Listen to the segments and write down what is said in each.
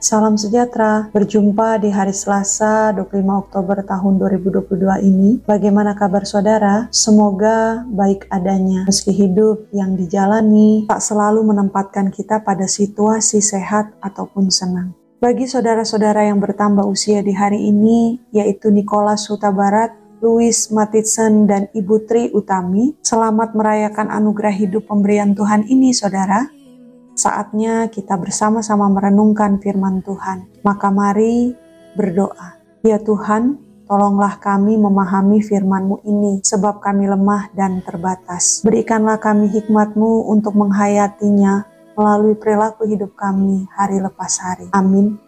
Salam sejahtera, berjumpa di hari Selasa 25 Oktober tahun 2022 ini. Bagaimana kabar saudara? Semoga baik adanya. Meski hidup yang dijalani tak selalu menempatkan kita pada situasi sehat ataupun senang. Bagi saudara-saudara yang bertambah usia di hari ini, yaitu Nicholas Huta Barat, Louis Matitsen, dan Ibu Tri Utami, selamat merayakan anugerah hidup pemberian Tuhan ini saudara. Saatnya kita bersama-sama merenungkan firman Tuhan. Maka mari berdoa. Ya Tuhan, tolonglah kami memahami firman-Mu ini, sebab kami lemah dan terbatas. Berikanlah kami hikmat-Mu untuk menghayatinya melalui perilaku hidup kami hari lepas hari. Amin.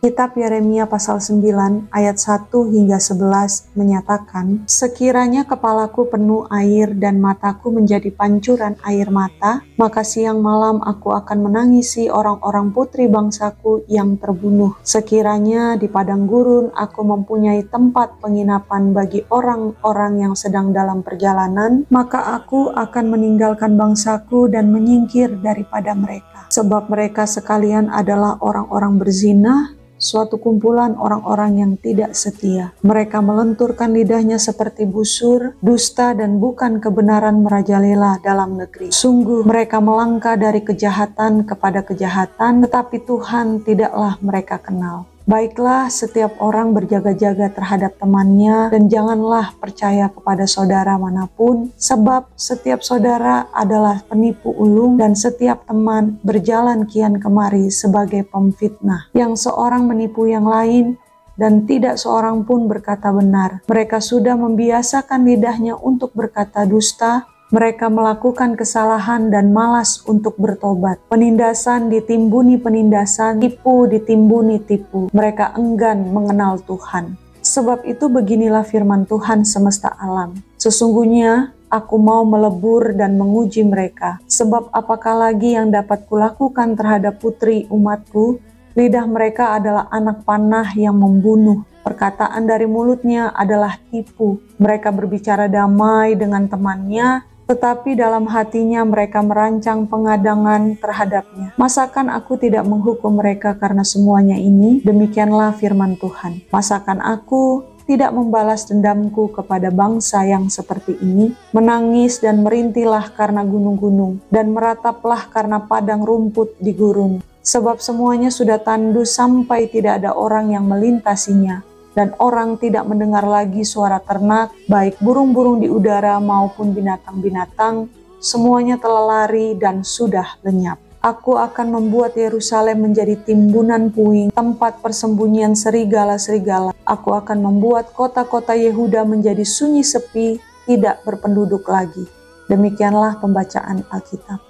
Kitab Yeremia pasal 9 ayat 1 hingga 11 menyatakan, sekiranya kepalaku penuh air dan mataku menjadi pancuran air mata, maka siang malam aku akan menangisi orang-orang putri bangsaku yang terbunuh. Sekiranya di padang gurun aku mempunyai tempat penginapan bagi orang-orang yang sedang dalam perjalanan, maka aku akan meninggalkan bangsaku dan menyingkir daripada mereka. Sebab mereka sekalian adalah orang-orang berzina, suatu kumpulan orang-orang yang tidak setia. Mereka melenturkan lidahnya seperti busur, dusta dan bukan kebenaran merajalela dalam negeri. Sungguh mereka melangkah dari kejahatan kepada kejahatan, tetapi Tuhan tidaklah mereka kenal. Baiklah, setiap orang berjaga-jaga terhadap temannya, dan janganlah percaya kepada saudara manapun, sebab setiap saudara adalah penipu ulung, dan setiap teman berjalan kian kemari sebagai pemfitnah, yang seorang menipu yang lain, dan tidak seorang pun berkata benar. Mereka sudah membiasakan lidahnya untuk berkata dusta. Mereka melakukan kesalahan dan malas untuk bertobat. Penindasan ditimbuni penindasan, tipu ditimbuni tipu. Mereka enggan mengenal Tuhan. Sebab itu beginilah firman Tuhan semesta alam. Sesungguhnya aku mau melebur dan menguji mereka. Sebab apakah lagi yang dapat kulakukan terhadap putri umatku? Lidah mereka adalah anak panah yang membunuh. Perkataan dari mulutnya adalah tipu. Mereka berbicara damai dengan temannya, tetapi dalam hatinya mereka merancang pengadangan terhadapnya. Masakan aku tidak menghukum mereka karena semuanya ini? Demikianlah firman Tuhan. Masakan aku tidak membalas dendamku kepada bangsa yang seperti ini? Menangis dan merintilah karena gunung-gunung, dan merataplah karena padang rumput di gurun. Sebab semuanya sudah tandus sampai tidak ada orang yang melintasinya. Dan orang tidak mendengar lagi suara ternak, baik burung-burung di udara maupun binatang-binatang, semuanya telah lari dan sudah lenyap. Aku akan membuat Yerusalem menjadi timbunan puing, tempat persembunyian serigala-serigala. Aku akan membuat kota-kota Yehuda menjadi sunyi sepi, tidak berpenduduk lagi. Demikianlah pembacaan Alkitab.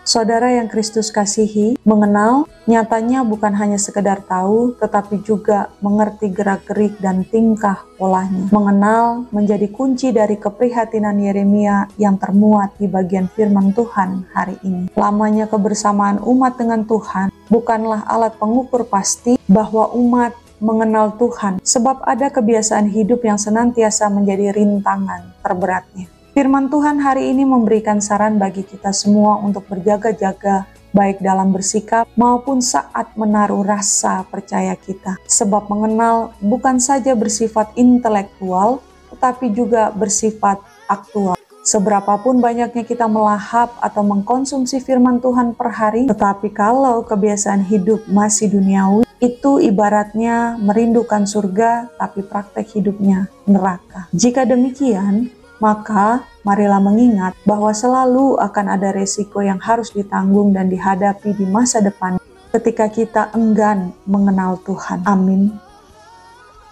Saudara yang Kristus kasihi, mengenal nyatanya bukan hanya sekedar tahu, tetapi juga mengerti gerak-gerik dan tingkah polanya. Mengenal menjadi kunci dari keprihatinan Yeremia yang termuat di bagian firman Tuhan hari ini. Lamanya kebersamaan umat dengan Tuhan bukanlah alat pengukur pasti bahwa umat mengenal Tuhan, sebab ada kebiasaan hidup yang senantiasa menjadi rintangan terberatnya. Firman Tuhan hari ini memberikan saran bagi kita semua untuk berjaga-jaga, baik dalam bersikap maupun saat menaruh rasa percaya kita. Sebab mengenal bukan saja bersifat intelektual, tetapi juga bersifat aktual. Seberapapun banyaknya kita melahap atau mengkonsumsi firman Tuhan per hari, tetapi kalau kebiasaan hidup masih duniawi, itu ibaratnya merindukan surga, tapi praktek hidupnya neraka. Jika demikian, maka marilah mengingat bahwa selalu akan ada resiko yang harus ditanggung dan dihadapi di masa depan ketika kita enggan mengenal Tuhan. Amin.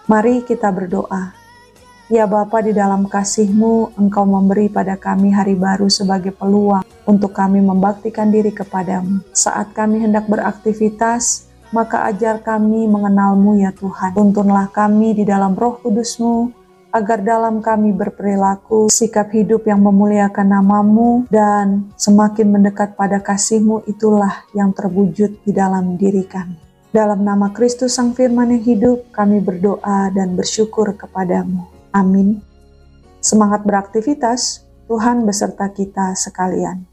Mari kita berdoa. Ya Bapa, di dalam kasih-Mu, Engkau memberi pada kami hari baru sebagai peluang untuk kami membaktikan diri kepadamu. Saat kami hendak beraktivitas, maka ajar kami mengenal-Mu ya Tuhan. Tuntunlah kami di dalam Roh Kudus-Mu, agar dalam kami berperilaku sikap hidup yang memuliakan nama-Mu, dan semakin mendekat pada kasih-Mu, itulah yang terwujud di dalam diri kami. Dalam nama Kristus Sang Firman yang hidup, kami berdoa dan bersyukur kepadamu. Amin. Semangat beraktivitas, Tuhan beserta kita sekalian.